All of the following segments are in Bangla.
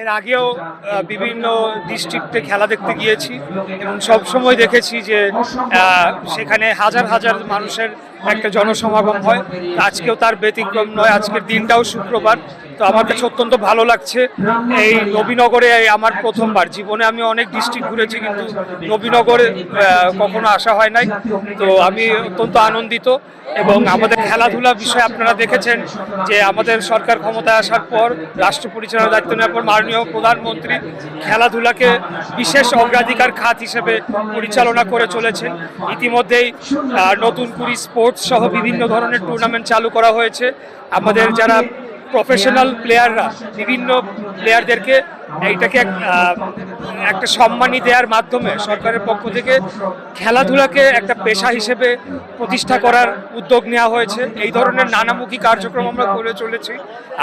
এর আগেও বিভিন্ন ডিস্ট্রিক্টে খেলা দেখতে গিয়েছি এবং সবসময় দেখেছি যে সেখানে হাজার হাজার মানুষের একটা জনসমাগম হয়। আজকেও তার ব্যতিক্রম নয়। আজকের দিনটাও শুক্রবার, তো আমার কাছে অত্যন্ত ভালো লাগছে। এই নবীনগরে আমার প্রথমবার জীবনে, আমি অনেক ডিস্ট্রিক্ট ঘুরেছি কিন্তু নবীনগরে কখনো আসা হয় নাই। তো আমি অত্যন্ত আনন্দিত এবং আমাদের খেলাধুলা বিষয়ে আপনারা দেখেছেন যে আমাদের সরকার ক্ষমতায় আসার পর, রাষ্ট্র পরিচালনার দায়িত্ব নেওয়ার পর মাননীয় প্রধানমন্ত্রী খেলাধুলাকে বিশেষ অগ্রাধিকার খাত হিসেবে পরিচালনা করে চলেছেন। ইতিমধ্যেই নতুন কুড়ি স্পোর্টস সহ বিভিন্ন ধরনের টুর্নামেন্ট চালু করা হয়েছে। আমাদের যারা প্রফেশনাল প্লেয়াররা, বিভিন্ন প্লেয়ারদেরকে এইটাকে একটা সম্মানী দেওয়ার মাধ্যমে সরকারের পক্ষ থেকে খেলাধুলাকে একটা পেশা হিসেবে প্রতিষ্ঠা করার উদ্যোগ নেওয়া হয়েছে। এই ধরনের নানামুখী কার্যক্রম আমরা করে চলেছি।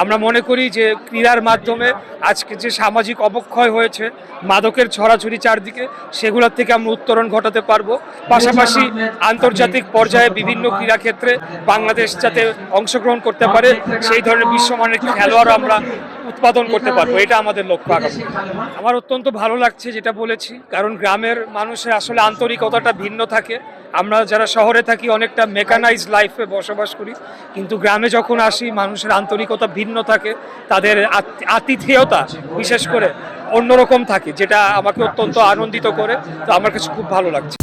আমরা মনে করি যে ক্রীড়ার মাধ্যমে আজকে যে সামাজিক অবক্ষয় হয়েছে, মাদকের ছড়াছড়ি চারদিকে, সেগুলোর থেকে আমরা উত্তরণ ঘটাতে পারবো। পাশাপাশি আন্তর্জাতিক পর্যায়ে বিভিন্ন ক্রীড়াক্ষেত্রে বাংলাদেশ যাতে অংশগ্রহণ করতে পারে, সেই ধরনের বিশ্বমানের খেলোয়াড় আমরা উৎপাদন করতে পারবো, এটা আমাদের লক্ষ্য। আগামী আমার অত্যন্ত ভালো লাগছে যেটা বলেছি, কারণ গ্রামের মানুষের আসলে আন্তরিকতাটা ভিন্ন থাকে। আমরা যারা শহরে থাকি অনেকটা মেকানাইজ লাইফে বসবাস করি, কিন্তু গ্রামে যখন আসি মানুষের আন্তরিকতা ভিন্ন থাকে, তাদের আতিথেয়তা বিশেষ করে অন্যরকম থাকে, যেটা আমাকে অত্যন্ত আনন্দিত করে। তো আমার কাছে খুব ভালো লাগছে।